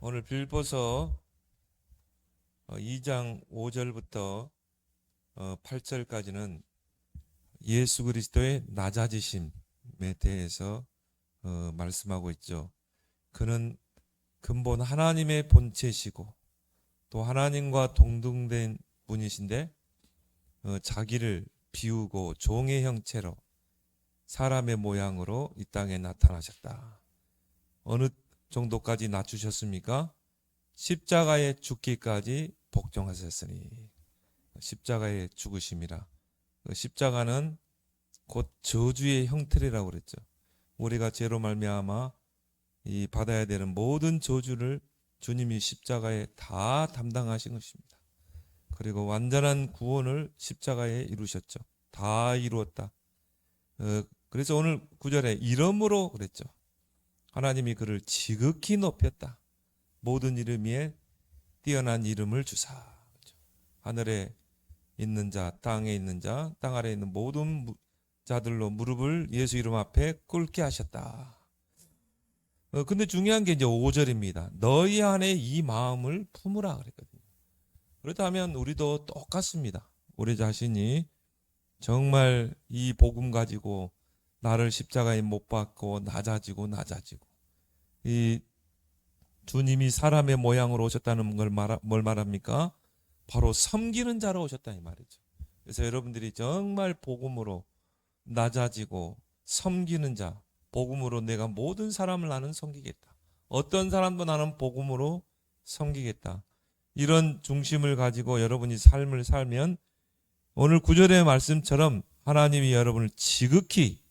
오늘 빌보서 2장 5절부터 8절까지는 예수 그리스도의 낮아지심에 대해서 말씀하고 있죠. 그는 근본 하나님의 본체시고 또 하나님과 동등된 분이신데 자기를 비우고 종의 형체로 사람의 모양으로 이 땅에 나타나셨다. 어느 정도까지 낮추셨습니까? 십자가에 죽기까지 복종하셨으니. 십자가의 죽으심이라. 십자가는 곧 저주의 형틀이라고 그랬죠. 우리가 죄로 말미암아 이 받아야 되는 모든 저주를 주님이 십자가에 다 담당하신 것입니다. 그리고 완전한 구원을 십자가에 이루셨죠. 다 이루었다. 그래서 오늘 9절에 이름으로 그랬죠. 하나님이 그를 지극히 높였다. 모든 이름 위에 뛰어난 이름을 주사. 하늘에 있는 자, 땅에 있는 자, 땅 아래에 있는 모든 자들로 무릎을 예수 이름 앞에 꿇게 하셨다. 근데 중요한 게 이제 5절입니다. 너희 안에 이 마음을 품으라 그랬거든요. 그렇다면 우리도 똑같습니다. 우리 자신이 정말 이 복음 가지고 나를 십자가에 못 박고 낮아지고 이 주님이 사람의 모양으로 오셨다는 걸 뭘 말합니까? 바로 섬기는 자로 오셨다 이 말이죠. 그래서 여러분들이 정말 복음으로 낮아지고 섬기는 자, 복음으로 내가 모든 사람을 나는 섬기겠다. 어떤 사람도 나는 복음으로 섬기겠다. 이런 중심을 가지고 여러분이 삶을 살면 오늘 9절의 말씀처럼 하나님이 여러분을 지극히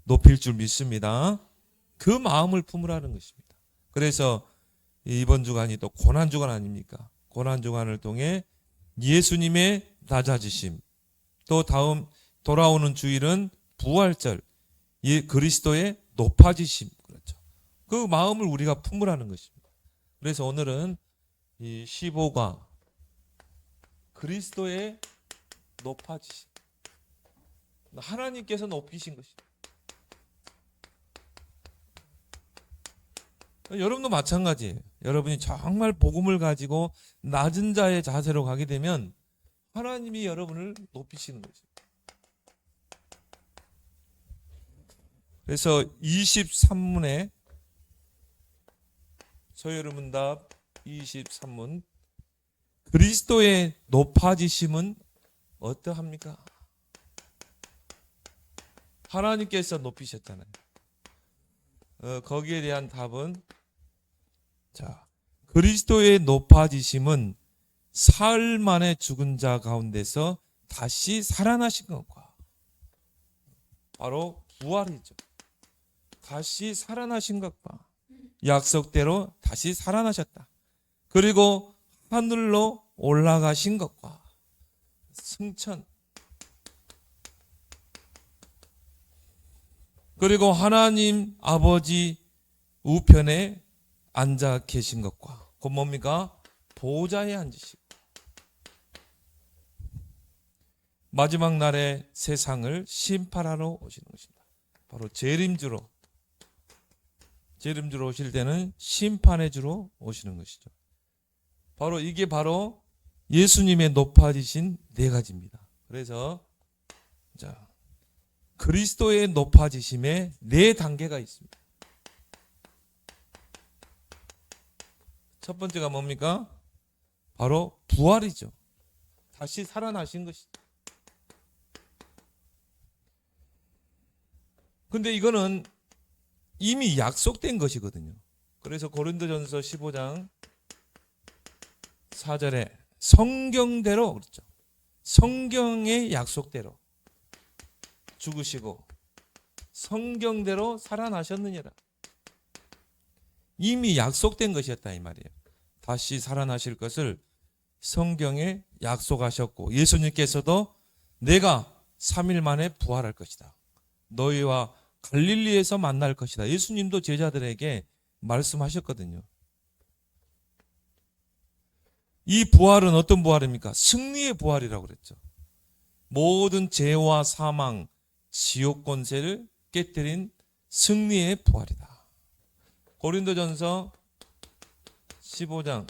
높일 줄 믿습니다. 그 마음을 품으라는 것입니다. 그래서 이번 주간이 또 고난주간 아닙니까? 고난주간을 통해 예수님의 낮아지심, 또 다음 돌아오는 주일은 부활절, 그리스도의 높아지심, 그렇죠. 그 마음을 우리가 품으라는 것입니다. 그래서 오늘은 이 15가 그리스도의 높아지심, 하나님께서 높이신 것입니다. 여러분도 마찬가지예요. 여러분이 정말 복음을 가지고 낮은 자의 자세로 가게 되면 하나님이 여러분을 높이시는 거죠. 그래서 23문에 서여름문답 23문 그리스도의 높아지심은 어떠합니까? 하나님께서 높이셨잖아요. 거기에 대한 답은 자, 그리스도의 높아지심은 사흘 만에 죽은 자 가운데서 다시 살아나신 것과 바로 부활이죠. 다시 살아나신 것과 약속대로 다시 살아나셨다. 그리고 하늘로 올라가신 것과 승천, 그리고 하나님 아버지 우편에 앉아 계신 것과 그 뭡니까? 보좌에 앉으시고 마지막 날에 세상을 심판하러 오시는 것입니다. 바로 재림주로 오실 때는 심판의 주로 오시는 것이죠. 바로 이게 바로 예수님의 높아지신 네 가지입니다. 그래서 자, 그리스도의 높아지심에 네 단계가 있습니다. 첫 번째가 뭡니까? 바로 부활이죠. 다시 살아나신 것이죠. 근데 이거는 이미 약속된 것이거든요. 그래서 고린도전서 15장 4절에 성경대로 그렇죠. 성경의 약속대로 죽으시고 성경대로 살아나셨느니라. 이미 약속된 것이었다 이 말이에요. 다시 살아나실 것을 성경에 약속하셨고 예수님께서도 내가 3일 만에 부활할 것이다. 너희와 갈릴리에서 만날 것이다. 예수님도 제자들에게 말씀하셨거든요. 이 부활은 어떤 부활입니까? 승리의 부활이라고 그랬죠. 모든 죄와 사망, 지옥 권세를 깨뜨린 승리의 부활이다. 고린도전서 15장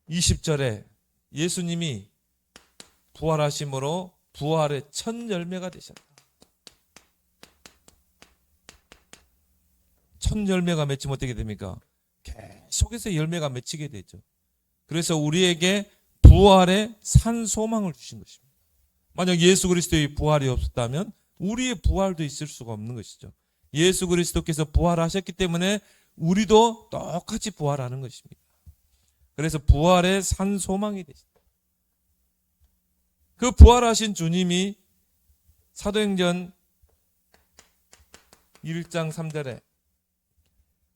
20절에 예수님이 부활하심으로 부활의 첫 열매가 되셨다. 첫 열매가 맺히면 어떻게 됩니까? 계속해서 열매가 맺히게 되죠. 그래서 우리에게 부활의 산 소망을 주신 것입니다. 만약 예수 그리스도의 부활이 없었다면 우리의 부활도 있을 수가 없는 것이죠. 예수 그리스도께서 부활하셨기 때문에 우리도 똑같이 부활하는 것입니다. 그래서 부활의 산 소망이 되십니다. 그 부활하신 주님이 사도행전 1장 3절에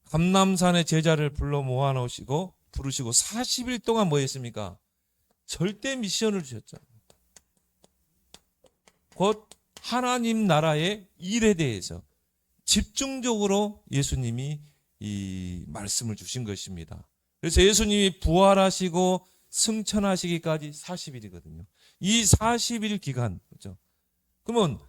감람산의 제자를 불러 모아놓으시고 부르시고 40일 동안 뭐 했습니까? 절대 미션을 주셨죠. 곧 하나님 나라의 일에 대해서 집중적으로 예수님이 이 말씀을 주신 것입니다. 그래서 예수님이 부활하시고 승천하시기까지 40일이거든요. 이 40일 기간, 그렇죠? 그러면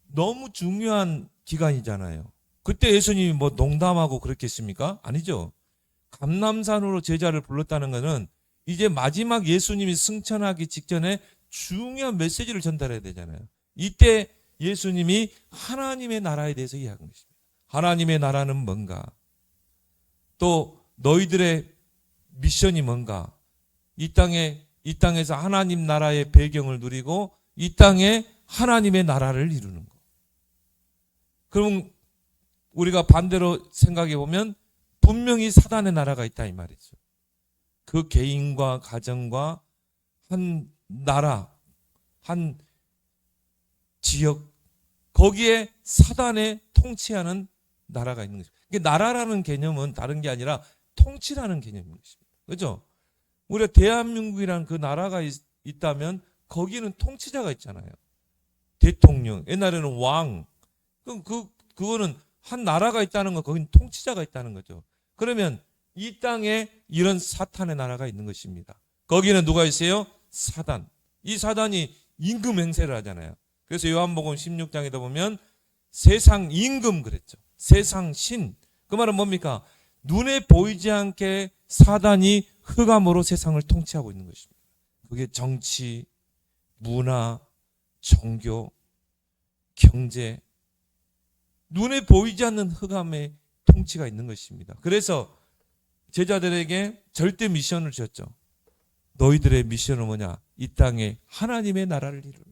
너무 중요한 기간이잖아요. 그때 예수님이 뭐 농담하고 그랬겠습니까? 아니죠. 감람산으로 제자를 불렀다는 것은 이제 마지막 예수님이 승천하기 직전에 중요한 메시지를 전달해야 되잖아요. 이때 예수님이 하나님의 나라에 대해서 이야기한 것입니다. 하나님의 나라는 뭔가? 또 너희들의 미션이 뭔가? 이 땅에서 하나님 나라의 배경을 누리고 이 땅에 하나님의 나라를 이루는 것. 그럼 우리가 반대로 생각해 보면 분명히 사단의 나라가 있다 이 말이죠. 그 개인과 가정과 한 나라, 한 지역, 거기에 사단의 통치하는 나라가 있는 것입니다. 나라라는 개념은 다른 게 아니라 통치라는 개념인 것입니다. 그렇죠? 우리가 대한민국이라는 그 나라가 있다면 거기는 통치자가 있잖아요. 대통령, 옛날에는 왕. 그거는 한 나라가 있다는 거, 거기는 통치자가 있다는 거죠. 그러면 이 땅에 이런 사탄의 나라가 있는 것입니다. 거기는 누가 있어요? 사단. 이 사단이 임금 행세를 하잖아요. 그래서 요한복음 16장에도 보면 세상 임금 그랬죠. 세상 신. 그 말은 뭡니까? 눈에 보이지 않게 사단이 흑암으로 세상을 통치하고 있는 것입니다. 그게 정치, 문화, 종교, 경제, 눈에 보이지 않는 흑암의 통치가 있는 것입니다. 그래서 제자들에게 절대 미션을 주셨죠. 너희들의 미션은 뭐냐? 이 땅에 하나님의 나라를 이루는 것.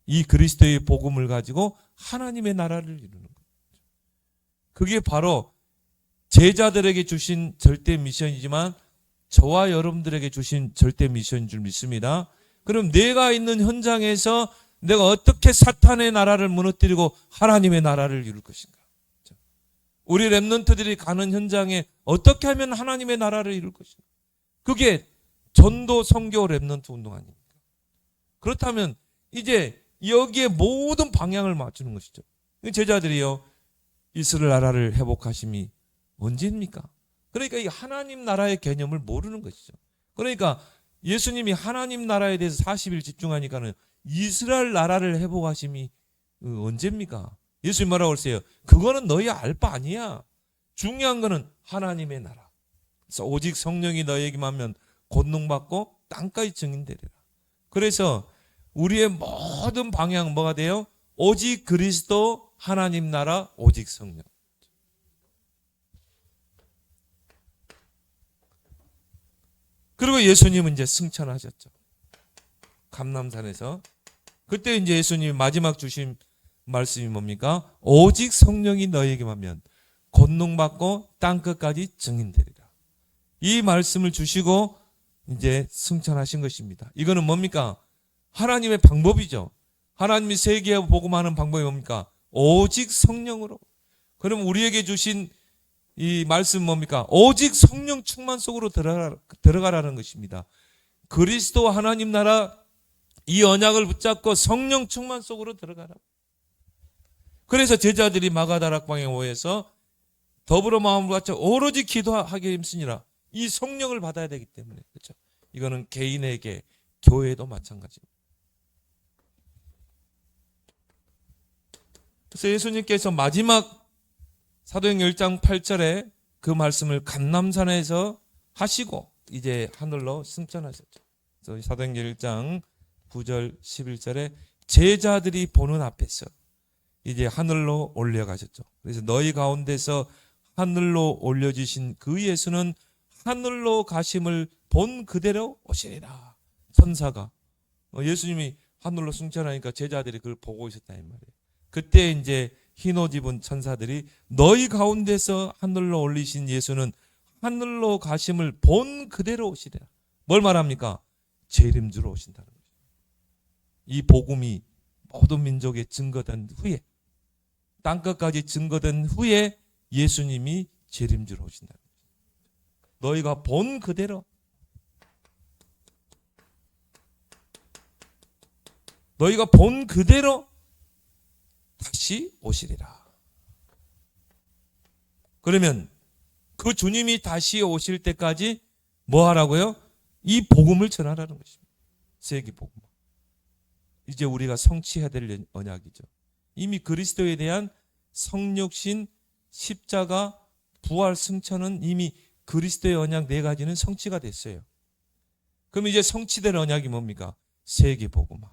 이 그리스도의 복음을 가지고 하나님의 나라를 이루는 것. 그게 바로 제자들에게 주신 절대 미션이지만 저와 여러분들에게 주신 절대 미션인 줄 믿습니다. 그럼 내가 있는 현장에서 내가 어떻게 사탄의 나라를 무너뜨리고 하나님의 나라를 이룰 것인가? 우리 랩런트들이 가는 현장에 어떻게 하면 하나님의 나라를 이룰 것인가? 그게 전도 선교 랩런트 운동 아닙니까? 그렇다면 이제 여기에 모든 방향을 맞추는 것이죠. 제자들이요, 이스라엘 나라를 회복하심이 언제입니까? 그러니까 이 하나님 나라의 개념을 모르는 것이죠. 그러니까 예수님이 하나님 나라에 대해서 40일 집중하니까는 이스라엘 나라를 회복하심이 언제입니까? 예수님 뭐라고 그러세요? 그거는 너희 알 바 아니야. 중요한 거는 하나님의 나라. 그래서 오직 성령이 너희에게만 하면 권능받고 땅까지 증인되리라. 그래서 우리의 모든 방향 뭐가 돼요? 오직 그리스도, 하나님 나라, 오직 성령. 그리고 예수님은 이제 승천하셨죠. 감람산에서. 그때 이제 예수님이 마지막 주신 말씀이 뭡니까? 오직 성령이 너희에게만 하면 권능받고 땅끝까지 증인되리라. 이 말씀을 주시고 이제 승천하신 것입니다. 이거는 뭡니까? 하나님의 방법이죠. 하나님이 세계에 복음하는 방법이 뭡니까? 오직 성령으로. 그럼 우리에게 주신 이 말씀 뭡니까? 오직 성령 충만 속으로 들어가라는 것입니다. 그리스도 하나님 나라 이 언약을 붙잡고 성령 충만 속으로 들어가라. 그래서 제자들이 마가다락방에 모여서 더불어 마음을 갖춰 오로지 기도하게 힘쓰니라. 이 성령을 받아야 되기 때문에. 그렇죠? 이거는 개인에게, 교회도 마찬가지입니다. 그래서 예수님께서 마지막 사도행 10장 8절에 그 말씀을 감람산에서 하시고 이제 하늘로 승천하셨죠. 그래서 사도행전 1장 9절 11절에 제자들이 보는 앞에서 이제 하늘로 올려가셨죠. 그래서 너희 가운데서 하늘로 올려주신 그 예수는 하늘로 가심을 본 그대로 오시리라. 천사가 예수님이 하늘로 승천하니까 제자들이 그걸 보고 있었다 이 말이에요. 그때 이제 흰옷 입은 천사들이 너희 가운데서 하늘로 올리신 예수는 하늘로 가심을 본 그대로 오시리라. 뭘 말합니까? 재림주로 오신다는 거죠. 이 복음이 모든 민족에 증거된 후에, 땅끝까지 증거된 후에 예수님이 재림주로 오신다는 거죠. 너희가 본 그대로, 너희가 본 그대로 다시 오시리라. 그러면 그 주님이 다시 오실 때까지 뭐 하라고요? 이 복음을 전하라는 것입니다. 세계 복음. 이제 우리가 성취해야 될 언약이죠. 이미 그리스도에 대한 성육신, 십자가, 부활, 승천은 이미 그리스도의 언약 네 가지는 성취가 됐어요. 그럼 이제 성취될 언약이 뭡니까? 세계 복음화,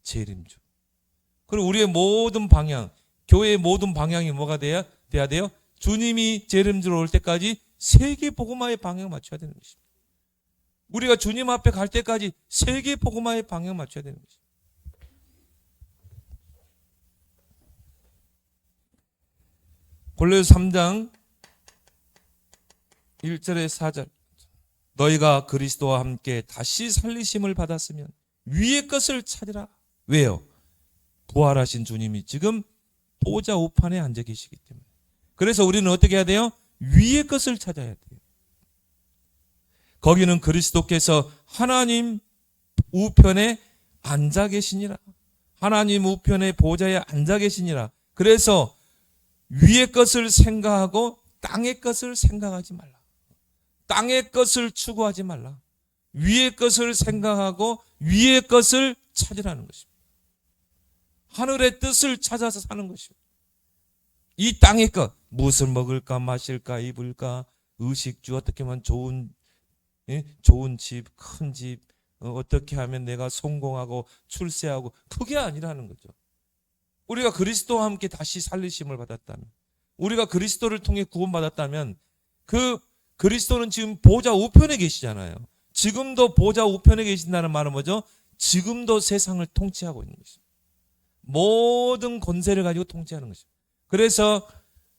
재림주. 그리고 우리의 모든 방향, 교회의 모든 방향이 뭐가 돼야 돼요? 주님이 재림주로 올 때까지 세계 복음화의 방향을 맞춰야 되는 것입니다. 우리가 주님 앞에 갈 때까지 세계 복음화의 방향을 맞춰야 되는 것입니다. 골로새 3장 1절에 4절 너희가 그리스도와 함께 다시 살리심을 받았으면 위의 것을 찾으라. 왜요? 부활하신 주님이 지금 보좌 우편에 앉아 계시기 때문에. 그래서 우리는 어떻게 해야 돼요? 위의 것을 찾아야 돼요. 거기는 그리스도께서 하나님 우편에 앉아 계시니라. 하나님 우편의 보좌에 앉아 계시니라. 그래서 위의 것을 생각하고 땅의 것을 생각하지 말라. 땅의 것을 추구하지 말라. 위의 것을 생각하고 위의 것을 찾으라는 것입니다. 하늘의 뜻을 찾아서 사는 것입니다. 이 땅의 것, 무엇을 먹을까 마실까 입을까, 의식주, 어떻게 하면 좋은 집, 큰 집, 어떻게 하면 내가 성공하고 출세하고, 그게 아니라는 거죠. 우리가 그리스도와 함께 다시 살리심을 받았다면, 우리가 그리스도를 통해 구원받았다면 그 그리스도는 지금 보좌 우편에 계시잖아요. 지금도 보좌 우편에 계신다는 말은 뭐죠? 지금도 세상을 통치하고 있는 것입니다. 모든 권세를 가지고 통치하는 것입니다. 그래서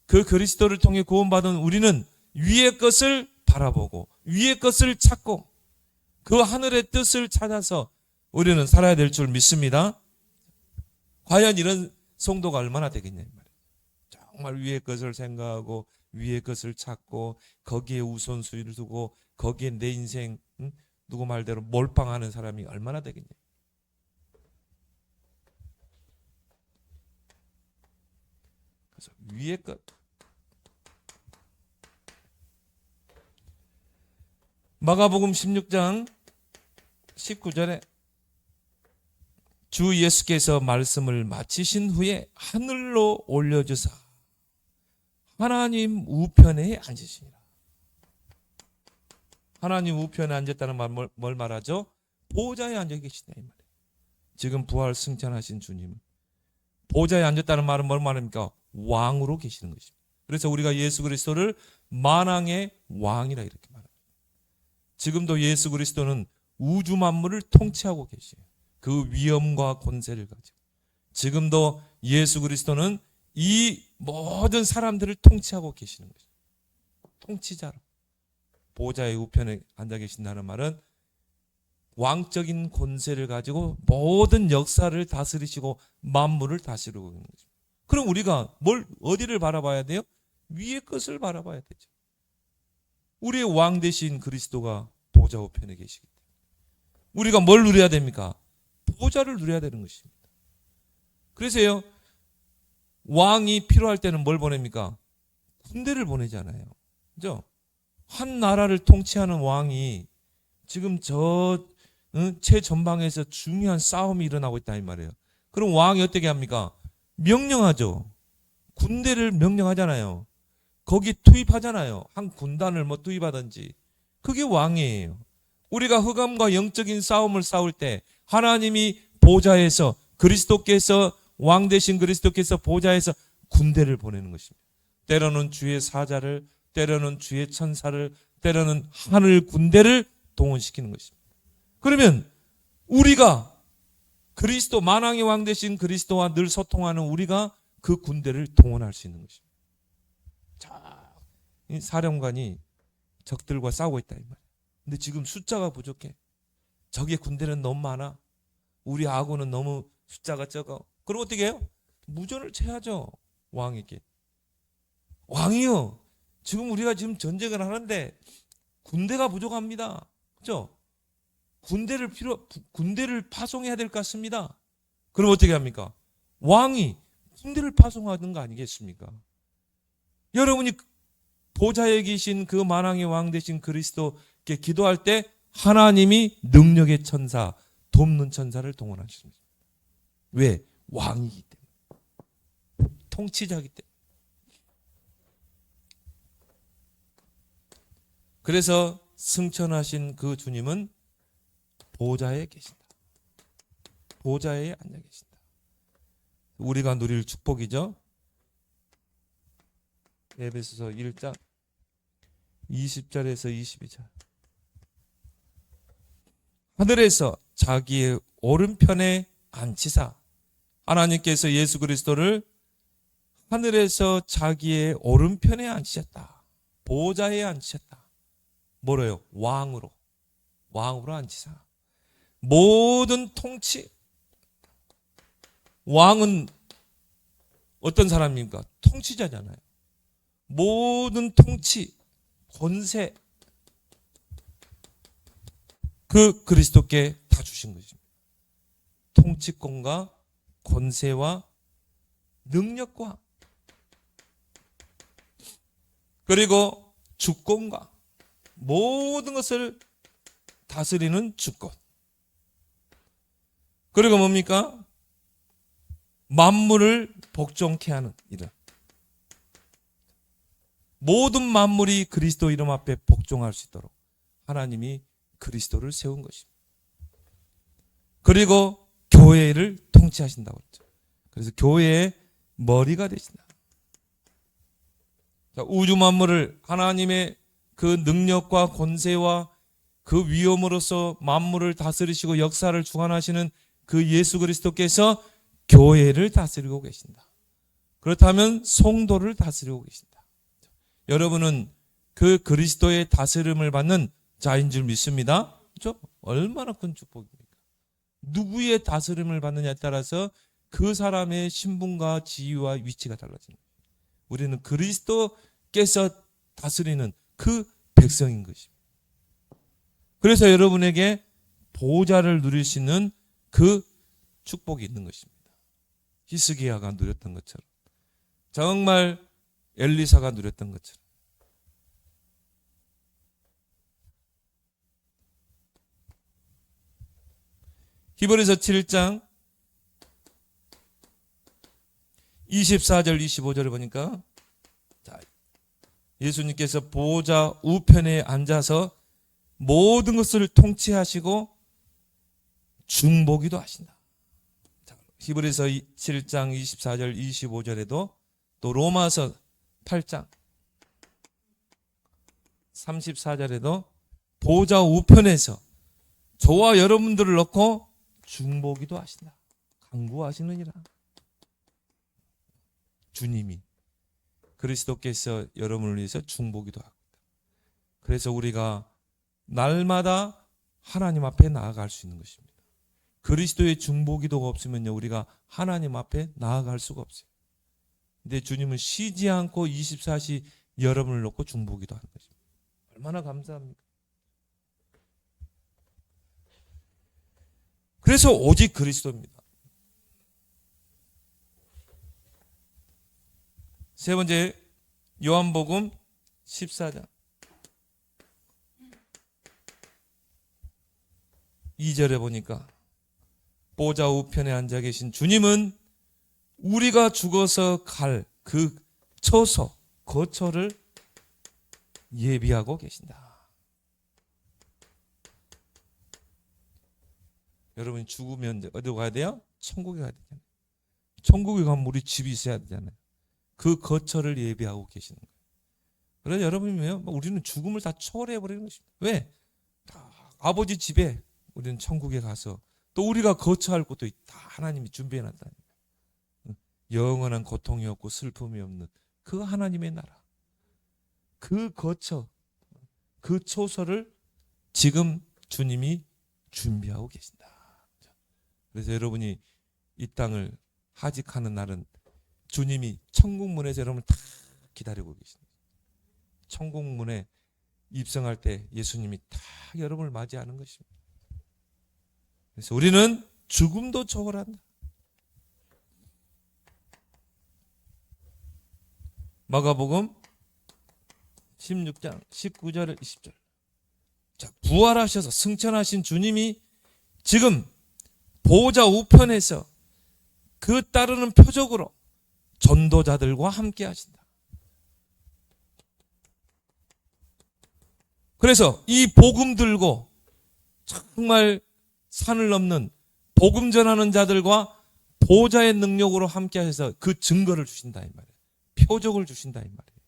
그 그리스도를 통해 구원받은 우리는 위의 것을 바라보고 위의 것을 찾고 그 하늘의 뜻을 찾아서 우리는 살아야 될 줄 믿습니다. 과연 이런 성도가 얼마나 되겠냐 이 말이에요. 정말 위의 것을 생각하고 위의 것을 찾고 거기에 우선순위를 두고 거기에 내 인생 누구 말대로 몰빵하는 사람이 얼마나 되겠냐. 그래서 위의 것. 마가복음 16장 19절에 주 예수께서 말씀을 마치신 후에 하늘로 올려주사 하나님 우편에 앉으시니라. 하나님 우편에 앉았다는 말 뭘 말하죠? 보좌에 앉아 계시다 이 말이에요. 지금 부활 승천하신 주님 보좌에 앉았다는 말은 뭘 말합니까? 왕으로 계시는 것입니다. 그래서 우리가 예수 그리스도를 만왕의 왕이라 이렇게 말합니다. 지금도 예수 그리스도는 우주 만물을 통치하고 계세요. 그 위엄과 권세를 가지고 지금도 예수 그리스도는 이 모든 사람들을 통치하고 계시는 것입니다. 통치자로 보좌의 우편에 앉아 계신다는 말은 왕적인 권세를 가지고 모든 역사를 다스리시고 만물을 다스리고 있는 거죠. 그럼 우리가 어디를 바라봐야 돼요? 위의 것을 바라봐야 되죠. 우리의 왕 대신 그리스도가 보좌 우편에 계시기 때문에 우리가 뭘 누려야 됩니까? 보좌를 누려야 되는 것입니다. 그래서요, 왕이 필요할 때는 뭘 보냅니까? 군대를 보내잖아요. 그죠? 한 나라를 통치하는 왕이 지금 최전방에서 중요한 싸움이 일어나고 있다 이 말이에요. 그럼 왕이 어떻게 합니까? 명령하죠. 군대를 명령하잖아요. 거기 투입하잖아요. 한 군단을 뭐 투입하든지. 그게 왕이에요. 우리가 흑암과 영적인 싸움을 싸울 때 하나님이 보좌에서 그리스도께서 왕 되신 그리스도께서 보좌에서 군대를 보내는 것입니다. 때로는 주의 사자를, 때로는 주의 천사를, 때로는 하늘 군대를 동원시키는 것입니다. 그러면 우리가 그리스도 만왕의 왕 되신 그리스도와 늘 소통하는 우리가 그 군대를 동원할 수 있는 것입니다. 자, 이 사령관이 적들과 싸우고 있다 이 말이야. 근데 지금 숫자가 부족해. 적의 군대는 너무 많아. 우리 아군은 너무 숫자가 적어. 그럼 어떻게 해요? 무전을 쳐야죠. 왕에게. 왕이요. 지금 우리가 지금 전쟁을 하는데 군대가 부족합니다. 그렇죠? 군대를 파송해야 될 것 같습니다. 그럼 어떻게 합니까? 왕이 군대를 파송하는 거 아니겠습니까? 여러분이 보좌에 계신 그 만왕의 왕 되신 그리스도께 기도할 때 하나님이 능력의 천사, 돕는 천사를 동원하십니다. 왜? 왕이기 때문에. 통치자이기 때문에. 그래서 승천하신 그 주님은 보좌에 계신다. 보좌에 앉아 계신다. 우리가 누릴 축복이죠. 에베소서 1장 20절에서 22절. 하늘에서 자기의 오른편에 앉히사. 하나님께서 예수 그리스도를 하늘에서 자기의 오른편에 앉히셨다. 보좌에 앉히셨다. 뭐래요? 왕으로 앉히사. 모든 통치. 왕은 어떤 사람입니까? 통치자잖아요. 모든 통치, 권세, 그 그리스도께 다 주신 것입니다. 통치권과 권세와 능력과 그리고 주권과 모든 것을 다스리는 주권. 그리고 뭡니까? 만물을 복종케 하는 이름. 모든 만물이 그리스도 이름 앞에 복종할 수 있도록 하나님이 그리스도를 세운 것입니다. 그리고 교회를 통치하신다고 했죠. 그래서 교회의 머리가 되신다. 우주 만물을 하나님의 그 능력과 권세와 그 위엄으로서 만물을 다스리시고 역사를 주관하시는 그 예수 그리스도께서 교회를 다스리고 계신다. 그렇다면 성도를 다스리고 계신다. 여러분은 그 그리스도의 다스림을 받는 자인 줄 믿습니다. 그렇죠? 얼마나 큰 축복입니까? 누구의 다스림을 받느냐에 따라서 그 사람의 신분과 지위와 위치가 달라집니다. 우리는 그리스도께서 다스리는 그 백성인 것입니다. 그래서 여러분에게 보좌를 누릴 수 있는 그 축복이 있는 것입니다. 히스기야가 누렸던 것처럼, 정말 엘리사가 누렸던 것처럼. 히브리서 7장 24절 25절을 보니까 예수님께서 보좌 우편에 앉아서 모든 것을 통치하시고 중보기도 하신다. 히브리서 7장 24절 25절에도 또 로마서 8장 34절에도 보좌 우편에서 저와 여러분들을 넣고 중보기도 하신다. 간구하시느니라. 주님이 그리스도께서 여러분을 위해서 중보기도 하고 있다. 그래서 우리가 날마다 하나님 앞에 나아갈 수 있는 것입니다. 그리스도의 중보기도가 없으면요, 우리가 하나님 앞에 나아갈 수가 없어요. 근데 주님은 쉬지 않고 24시 여러분을 놓고 중보기도 하는 것입니다. 얼마나 감사합니까? 그래서 오직 그리스도입니다. 세 번째, 요한복음 14장 2절에 보니까 보좌 우편에 앉아 계신 주님은 우리가 죽어서 갈 그 처소, 거처를 예비하고 계신다. 여러분이 죽으면 어디로 가야 돼요? 천국에 가야 되잖아요. 천국에 가면 우리 집이 있어야 되잖아요. 그 거처를 예비하고 계시는 거예요. 그래서 여러분이요, 우리는 죽음을 다 초월해 버리는 것입니다. 왜? 아버지 집에 우리는 천국에 가서 또 우리가 거처할 곳도 다 하나님이 준비해 놨다. 영원한 고통이 없고 슬픔이 없는 그 하나님의 나라, 그 거처, 그 초소를 지금 주님이 준비하고 계신다. 그래서 여러분이 이 땅을 하직하는 날은 주님이 천국 문에서 여러분을 다 기다리고 계십니다. 천국 문에 입성할 때 예수님이 다 여러분을 맞이하는 것입니다. 그래서 우리는 죽음도 초월한다. 마가복음 16장 19절 20절. 자, 부활하셔서 승천하신 주님이 지금 보호자 우편에서 그 따르는 표적으로 전도자들과 함께 하신다. 그래서 이 복음 들고 정말 산을 넘는 복음 전하는 자들과 보호자의 능력으로 함께 하셔서 그 증거를 주신다 이 말이에요. 표적을 주신다 이 말이에요.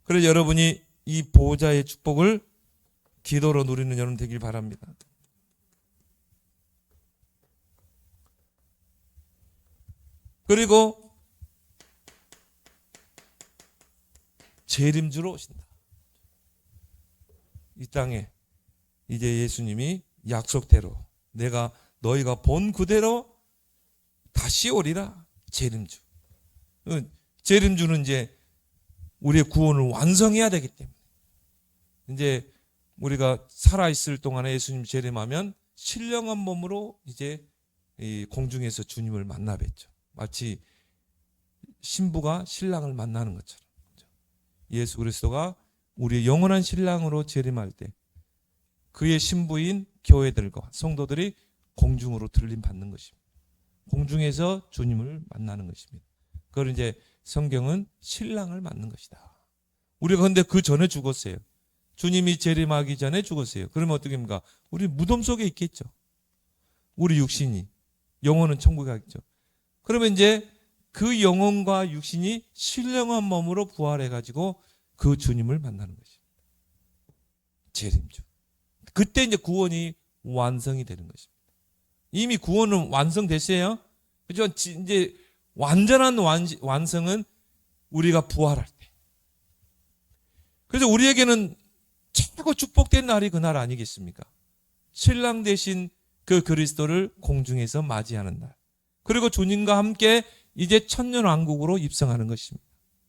그래서 여러분이 이 보호자의 축복을 기도로 누리는 여러분 되길 바랍니다. 그리고 재림주로 오신다. 이 땅에 이제 예수님이 약속대로 내가 너희가 본 그대로 다시 오리라. 재림주. 재림주는 이제 우리의 구원을 완성해야 되기 때문에 이제 우리가 살아있을 동안에 예수님 재림하면 신령한 몸으로 이제 이 공중에서 주님을 만나 뵙죠. 마치 신부가 신랑을 만나는 것처럼 예수 그리스도가 우리의 영원한 신랑으로 재림할 때 그의 신부인 교회들과 성도들이 공중으로 들림 받는 것입니다. 공중에서 주님을 만나는 것입니다. 그걸 이제 성경은 신랑을 만난 것이다. 우리가 근데 그 전에 죽었어요. 주님이 재림하기 전에 죽었어요. 그러면 어떻게 합니까? 우리 무덤 속에 있겠죠. 우리 육신이. 영혼은 천국에 가겠죠. 그러면 이제 그 영혼과 육신이 신령한 몸으로 부활해가지고 그 주님을 만나는 것이죠. 재림주. 그때 이제 구원이 완성이 되는 것입니다. 이미 구원은 완성됐어요. 그죠? 이제 완전한 완성은 우리가 부활할 때. 그래서 우리에게는 최고 축복된 날이 그날 아니겠습니까? 신랑 대신 그 그리스도를 공중에서 맞이하는 날. 그리고 주님과 함께 이제 천년왕국으로 입성하는 것입니다.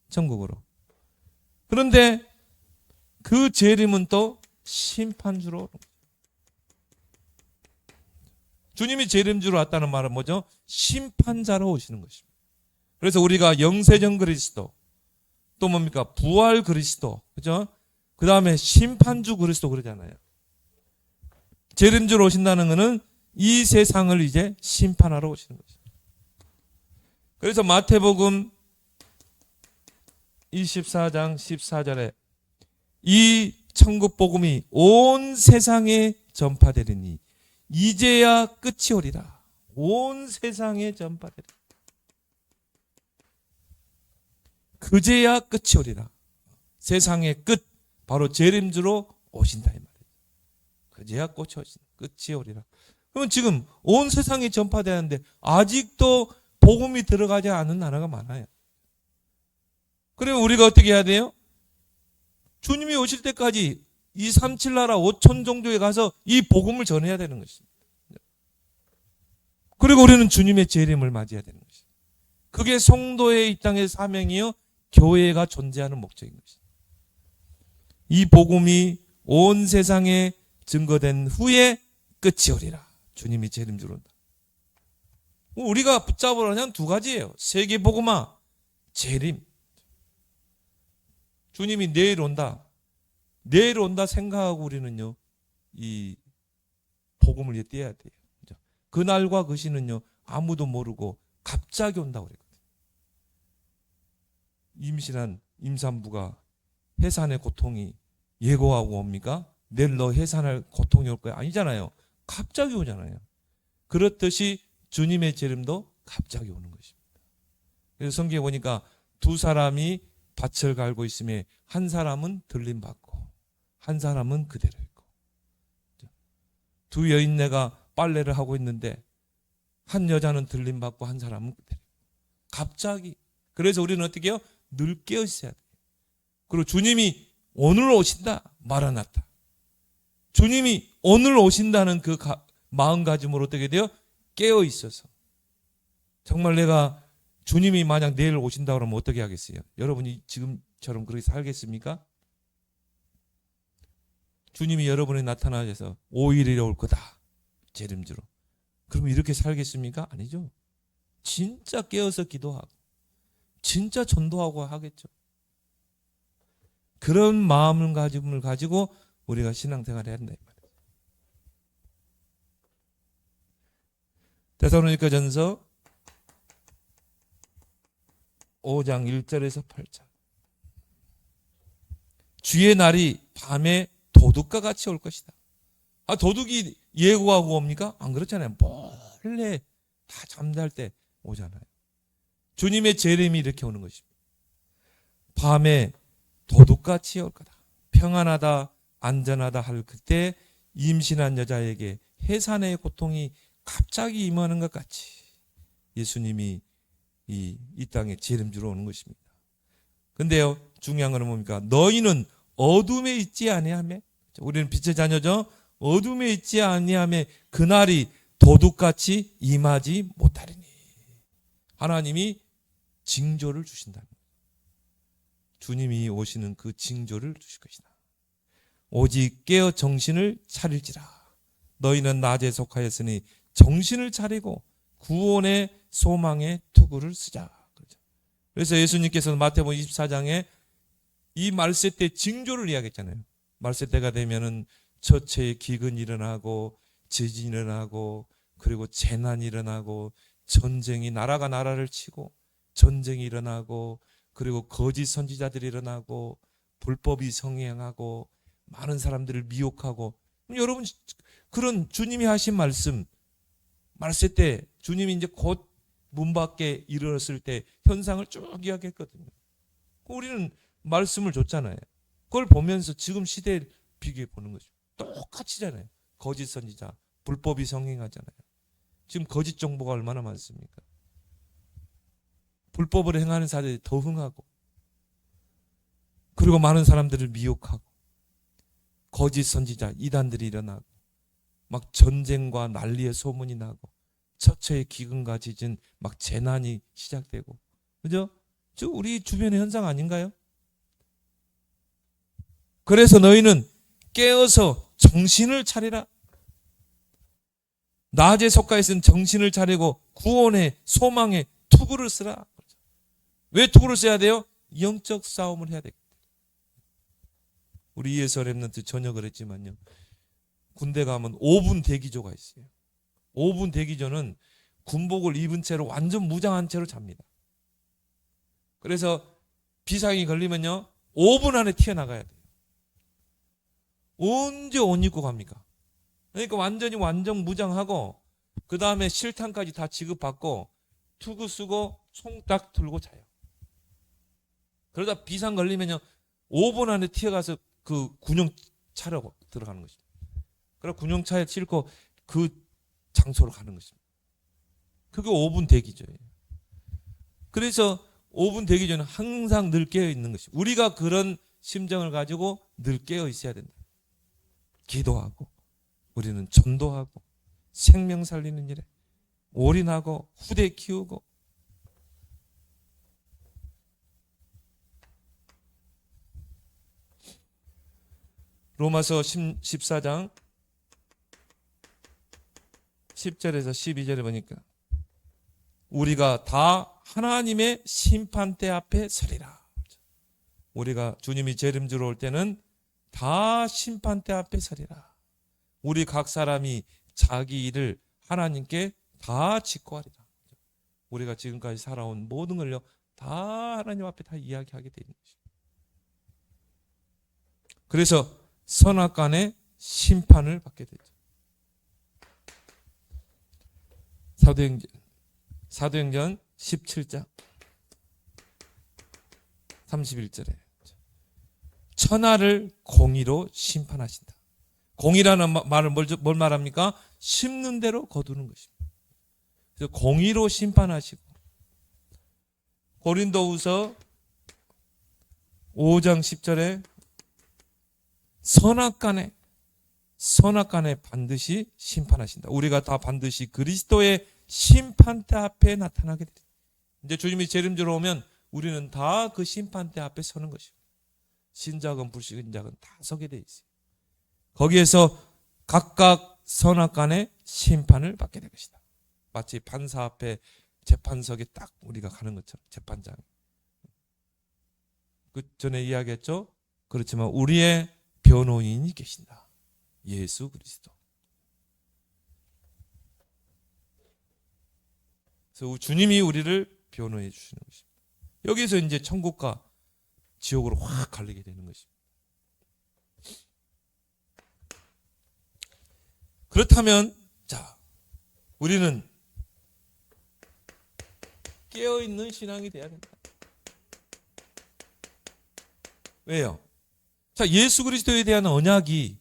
천국으로. 그런데 그 재림은 또 심판주로. 주님이 재림주로 왔다는 말은 뭐죠? 심판자로 오시는 것입니다. 그래서 우리가 영세전 그리스도, 또 뭡니까? 부활 그리스도, 그죠? 그 다음에 심판주 그리스도 그러잖아요. 재림주로 오신다는 것은 이 세상을 이제 심판하러 오시는 것입니다. 그래서 마태복음 24장 14절에 이 천국 복음이 온 세상에 전파되리니 이제야 끝이 오리라. 온 세상에 전파되리라. 그제야 끝이 오리라. 세상의 끝, 바로 재림주로 오신다 이 말이에요. 그제야 끝이 오리라. 그러면 지금 온 세상에 전파되는데 아직도 복음이 들어가지 않은 나라가 많아요. 그러면 우리가 어떻게 해야 돼요? 주님이 오실 때까지 237 나라 5천 정도에 가서 이 복음을 전해야 되는 것입니다. 그리고 우리는 주님의 재림을 맞이해야 되는 것입니다. 그게 성도의 이 땅의 사명이요, 교회가 존재하는 목적인 것입니다. 이 복음이 온 세상에 증거된 후에 끝이 오리라. 주님이 재림주로 온다. 우리가 붙잡으라는 한 두 가지예요. 세계 복음화, 재림. 주님이 내일 온다. 내일 온다 생각하고 우리는요, 이 복음을 떼야 돼요. 그날과 그 시는요, 아무도 모르고 갑자기 온다고 그랬거든요. 임신한 임산부가 해산의 고통이 예고하고 옵니까? 내일 너 해산할 고통이 올 거야. 아니잖아요. 갑자기 오잖아요. 그렇듯이 주님의 재림도 갑자기 오는 것입니다. 그래서 성경에 보니까 두 사람이 밭을 갈고 있으며 한 사람은 들림받고 한 사람은 그대로 있고, 두 여인네가 빨래를 하고 있는데 한 여자는 들림받고 한 사람은 그대로 있고. 갑자기. 그래서 우리는 어떻게 해요? 늘 깨어 있어야 돼요. 그리고 주님이 오늘 오신다. 마라나타. 주님이 오늘 오신다는 그 마음가짐으로 어떻게 돼요? 깨어 있어서. 정말 내가 주님이 만약 내일 오신다 그러면 어떻게 하겠어요? 여러분이 지금처럼 그렇게 살겠습니까? 주님이 여러분에 나타나셔서 5일이래 올 거다. 재림주로. 그러면 이렇게 살겠습니까? 아니죠. 진짜 깨어서 기도하고 진짜 전도하고 하겠죠. 그런 마음을 가지고 우리가 신앙생활을 해야 된다. 데살로니가전서 5장 1절에서 8절. 주의 날이 밤에 도둑과 같이 올 것이다. 도둑이 예고하고 옵니까? 안 그렇잖아요. 몰래 다 잠잘 때 오잖아요. 주님의 재림이 이렇게 오는 것입니다. 밤에 도둑같이 올 거다. 평안하다, 안전하다 할 그때 임신한 여자에게 해산의 고통이 갑자기 임하는 것 같이 예수님이 이 땅에 재림주로 오는 것입니다. 근데요, 중요한 건 뭡니까? 너희는 어둠에 있지 아니하며, 우리는 빛의 자녀죠. 어둠에 있지 아니하며 그날이 도둑같이 임하지 못하리니. 하나님이 징조를 주신다는 거예요. 주님이 오시는 그 징조를 주실 것이다. 오직 깨어 정신을 차릴지라. 너희는 낮에 속하였으니 정신을 차리고 구원의 소망의 투구를 쓰자. 그래서 예수님께서는 마태복음 24장에 이 말세 때 징조를 이야기했잖아요. 말세 때가 되면은 처체의 기근이 일어나고 지진이 일어나고 그리고 재난이 일어나고 전쟁이 나라가 나라를 치고 전쟁이 일어나고 그리고 거짓 선지자들이 일어나고 불법이 성행하고 많은 사람들을 미혹하고. 여러분, 그런 주님이 하신 말세 때 주님이 이제 곧 문 밖에 이르렀을 때 현상을 쭉 이야기했거든요. 우리는 말씀을 줬잖아요. 그걸 보면서 지금 시대를 비교해 보는 것이죠. 똑같이잖아요. 거짓 선지자, 불법이 성행하잖아요. 지금 거짓 정보가 얼마나 많습니까? 불법을 행하는 사람들이 더 흥하고, 그리고 많은 사람들을 미혹하고, 거짓 선지자, 이단들이 일어나고, 막 전쟁과 난리의 소문이 나고, 처처의 기근과 지진, 막 재난이 시작되고, 그죠? 저 우리 주변의 현상 아닌가요? 그래서 너희는 깨어서 정신을 차리라. 낮에 속하였으면 정신을 차리고 구원의 소망의 투구를 쓰라. 왜 투구를 써야 돼요? 영적 싸움을 해야 되겠다. 우리 예수 렘넌트 전혀 그랬지만요. 군대 가면 5분 대기조가 있어요. 5분 대기조는 군복을 입은 채로 완전 무장한 채로 잡니다. 그래서 비상이 걸리면요 5분 안에 튀어나가야 돼요. 언제 옷 입고 갑니까? 그러니까 완전 무장하고 그 다음에 실탄까지 다 지급받고 투구 쓰고 총 딱 들고 자요. 그러다 비상 걸리면요 5분 안에 튀어가서 그 군용차로 들어가는 것입니다. 그래서 군용차에 싣고 그 장소로 가는 것입니다. 그게 5분 대기조예요. 그래서 5분 대기조는 항상 늘 깨어 있는 것입니다. 우리가 그런 심정을 가지고 늘 깨어 있어야 된다. 기도하고 우리는 전도하고 생명 살리는 일에 올인하고 후대 키우고. 로마서 14장 10절에서 12절에 보니까 우리가 다 하나님의 심판대 앞에 서리라. 우리가 주님이 재림주로 올 때는 다 심판대 앞에 서리라. 우리 각 사람이 자기 일을 하나님께 다 직고하리라. 우리가 지금까지 살아온 모든 걸요 다 하나님 앞에 다 이야기하게 되는 것입니다. 그래서 선악간의 심판을 받게 되죠. 사도행전 17장 31절에 천하를 공의로 심판하신다. 공의라는 말은 뭘 말합니까? 심는 대로 거두는 것입니다. 그래서 공의로 심판하시고, 고린도후서 5장 10절에 선악간에 반드시 심판하신다. 우리가 다 반드시 그리스도의 심판대 앞에 나타나게 됩니다. 이제 주님이 재림주로 오면 우리는 다 그 심판대 앞에 서는 것입니다. 신자건 불신자건 다 서게 돼 있어요. 거기에서 각각 선악간의 심판을 받게 될 것이다. 마치 판사 앞에 재판석에 딱 우리가 가는 것처럼, 재판장. 그 전에 이야기했죠. 그렇지만 우리의 변호인이 계신다. 예수 그리스도. 그래서 주님이 우리를 변호해 주시는 것입니다. 여기서 이제 천국과 지옥으로 확 갈리게 되는 것입니다. 그렇다면 자, 우리는 깨어있는 신앙이 돼야 된다. 왜요? 자, 예수 그리스도에 대한 언약이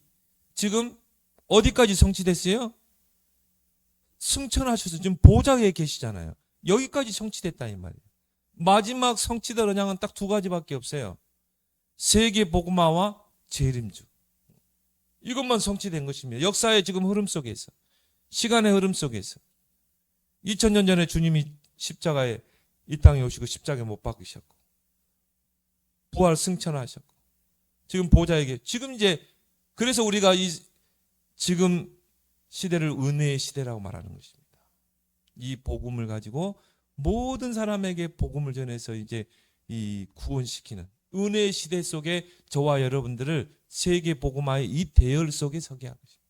지금 어디까지 성취됐어요? 승천하셔서 지금 보좌에 계시잖아요. 여기까지 성취됐다 이 말이에요. 마지막 성취될 언약은 딱 두 가지밖에 없어요. 세계 복음화와 재림주. 이것만 성취된 것입니다. 역사의 지금 흐름 속에서, 시간의 흐름 속에서 2000년 전에 주님이 십자가에 이 땅에 오시고 십자가에 못 박으셨고 부활 승천하셨고 지금 보좌에게 지금 이제 그래서 우리가 이 지금 시대를 은혜의 시대라고 말하는 것입니다. 이 복음을 가지고 모든 사람에게 복음을 전해서 이제 이 구원시키는 은혜의 시대 속에 저와 여러분들을 세계 복음화의 이 대열 속에 서게 한 것입니다.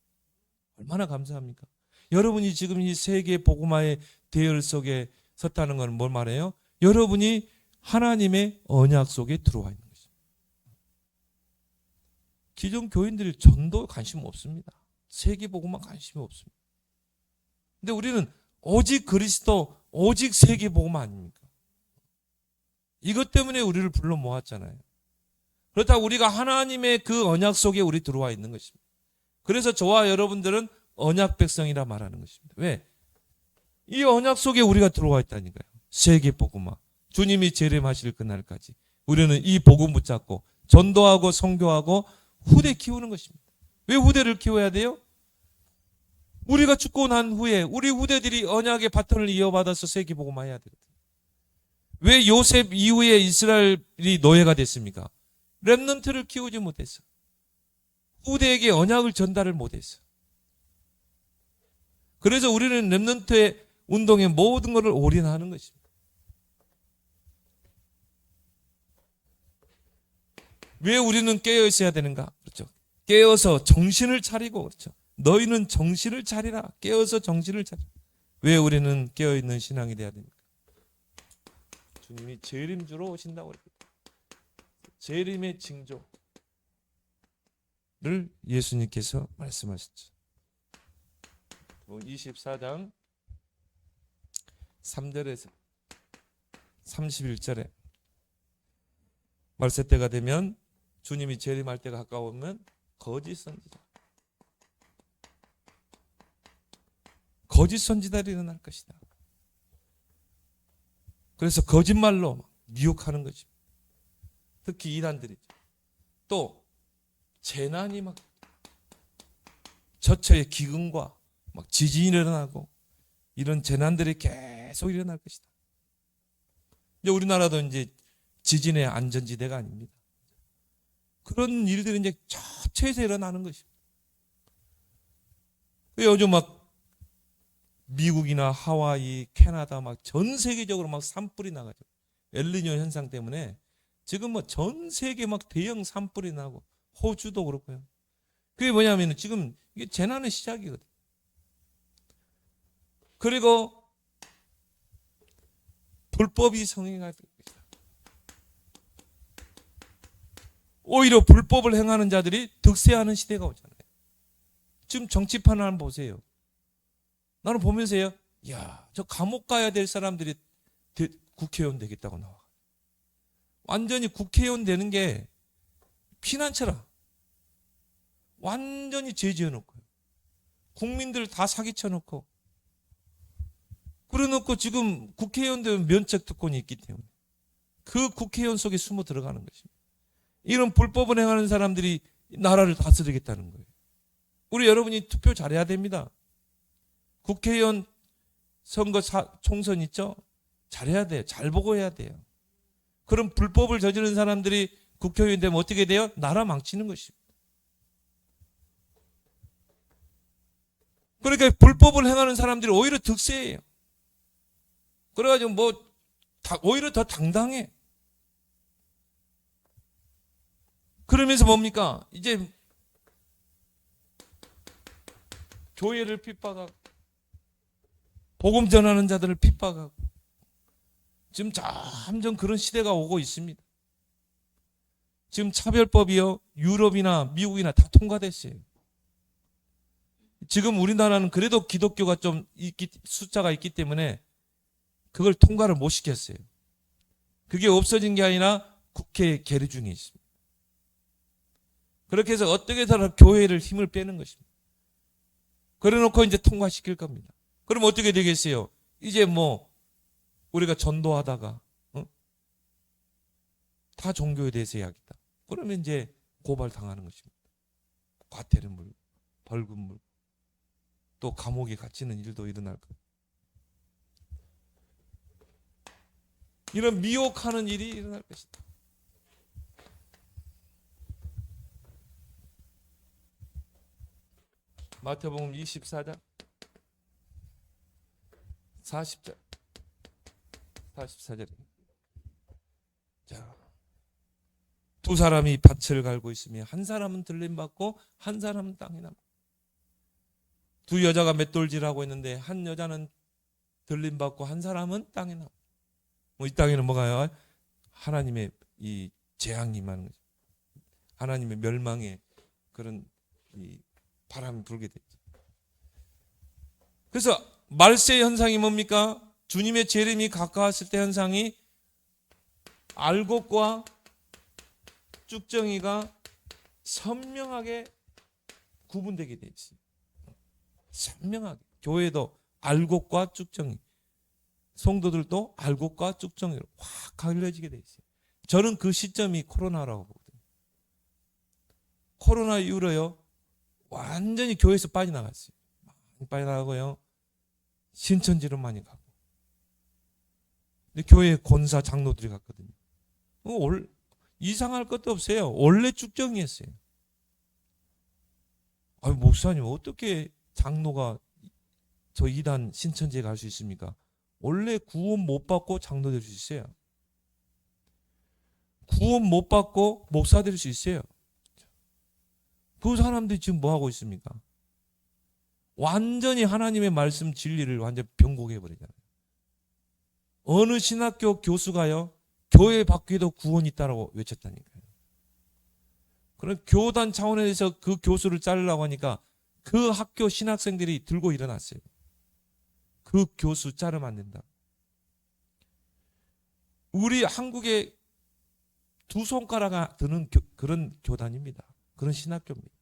얼마나 감사합니까? 여러분이 지금 이 세계 복음화의 대열 속에 섰다는 건 뭘 말해요? 여러분이 하나님의 언약 속에 들어와 있는 것입니다. 기존 교인들이 전도 관심 없습니다. 세계 복음화 관심이 없습니다. 근데 우리는 오직 그리스도, 오직 세계 복음화 아닙니까? 이것 때문에 우리를 불러 모았잖아요. 그렇다고 우리가 하나님의 그 언약 속에 우리 들어와 있는 것입니다. 그래서 저와 여러분들은 언약 백성이라 말하는 것입니다. 왜? 이 언약 속에 우리가 들어와 있다니까요. 세계 복음화. 주님이 재림하실 그날까지 우리는 이 복음 붙잡고 전도하고 선교하고 후대 키우는 것입니다. 왜 후대를 키워야 돼요? 우리가 죽고 난 후에 우리 후대들이 언약의 바톤을 이어받아서 세계 복음화 해야 되거든요. 왜 요셉 이후에 이스라엘이 노예가 됐습니까? 렘넌트를 키우지 못했어. 후대에게 언약을 전달을 못했어. 그래서 우리는 렘넌트의 운동의 모든 것을 올인하는 것입니다. 왜 우리는 깨어 있어야 되는가? 그렇죠. 깨어서 정신을 차리고, 그렇죠. 너희는 정신을 차리라. 깨어서 정신을 차리라. 왜 우리는 깨어 있는 신앙이 돼야 됩니까? 주님이 재림주로 오신다고 그랬거든요. 재림의 징조를 예수님께서 말씀하셨죠. 24장 3절에서 31절에 말세 때가 되면 주님이 재림할 때가 가까우면 거짓 선지자들이 일어날 것이다. 그래서 거짓말로 미혹하는 것입니다. 특히 이단들이죠. 또 재난이 막 저처의 기근과 막 지진이 일어나고 이런 재난들이 계속 일어날 것이다. 이제 우리나라도 이제 지진의 안전지대가 아닙니다. 그런 일들이 이제 저체에서 일어나는 것입니다. 요즘 막 미국이나 하와이, 캐나다 막 전 세계적으로 막 산불이 나가죠. 엘니뇨 현상 때문에 지금 뭐 전 세계 막 대형 산불이 나고 호주도 그렇고요. 그게 뭐냐면 지금 이게 재난의 시작이거든. 그리고 불법이 성행할 것이다. 오히려 불법을 행하는 자들이 득세하는 시대가 오잖아요. 지금 정치판 한번 보세요. 나는 보면서요, 야, 저 감옥 가야 될 사람들이 국회의원 되겠다고 나와. 완전히 국회의원 되는 게 피난처라. 완전히 죄 지어놓고 국민들 다 사기쳐놓고 그래놓고 지금 국회의원 되면 면책 특권이 있기 때문에 그 국회의원 속에 숨어 들어가는 것입니다. 이런 불법을 행하는 사람들이 나라를 다스리겠다는 거예요. 우리 여러분이 투표 잘해야 됩니다. 국회의원 선거 총선 있죠? 잘해야 돼요. 잘 보고 해야 돼요. 그럼 불법을 저지르는 사람들이 국회의원 되면 어떻게 돼요? 나라 망치는 것입니다. 그러니까 불법을 행하는 사람들이 오히려 득세해요. 그래가지고 오히려 더 당당해. 그러면서 뭡니까? 이제 교회를 핍박하고 복음 전하는 자들을 핍박하고 지금 점점 그런 시대가 오고 있습니다. 지금 차별법이요, 유럽이나 미국이나 다 통과됐어요. 지금 우리나라는 그래도 기독교가 좀 숫자가 있기 때문에 그걸 통과를 못 시켰어요. 그게 없어진 게 아니라 국회에 계류 중에 있습니다. 그렇게 해서 어떻게 해서든 교회를 힘을 빼는 것입니다. 그래 놓고 이제 통과시킬 겁니다. 그럼 어떻게 되겠어요? 이제 우리가 전도하다가 다 종교에 대해서 이야기다. 그러면 이제 고발 당하는 것입니다. 과태료 물고 벌금 물고 또 감옥에 갇히는 일도 일어날 거예요. 이런 미혹하는 일이 일어날 것이다. 마태복음 24장 40절 44절입니다. 자, 두 사람이 밭을 갈고 있으며 한 사람은 들림받고 한 사람은 땅에 남고 두 여자가 맷돌질하고 있는데 한 여자는 들림받고 한 사람은 땅에 남고 이 땅에는 뭐가요? 하나님의 이 재앙이 임하는 거죠. 하나님의 멸망의 그런 이 바람이 불게 되죠. 그래서 말세 현상이 뭡니까? 주님의 재림이 가까웠을 때 현상이 알곡과 쭉정이가 선명하게 구분되게 돼 있어요. 선명하게. 교회도 알곡과 쭉정이, 성도들도 알곡과 쭉정이로 확 갈려지게 돼 있어요. 저는 그 시점이 코로나라고 보거든요. 코로나 이후로요, 완전히 교회에서 빠져나갔어요. 많이 빠져나가고요, 신천지로 많이 가고. 근데 교회 권사 장로들이 갔거든요. 이상할 것도 없어요. 원래 쭉정이었어요. 아니, 목사님, 어떻게 장로가 저 이단 신천지에 갈 수 있습니까? 원래 구원 못 받고 장로 될 수 있어요. 구원 못 받고 목사 될 수 있어요. 그 사람들이 지금 뭐 하고 있습니까? 완전히 하나님의 말씀 진리를 완전 변곡해 버리잖아요. 어느 신학교 교수가요, 교회 밖에도 구원이 있다라고 외쳤다니까요. 그런 교단 차원에서 그 교수를 자르려고 하니까 그 학교 신학생들이 들고 일어났어요. 그 교수 자르면 안 된다. 우리 한국에 두 손가락 드는 그런 교단입니다. 그런 신학교입니다.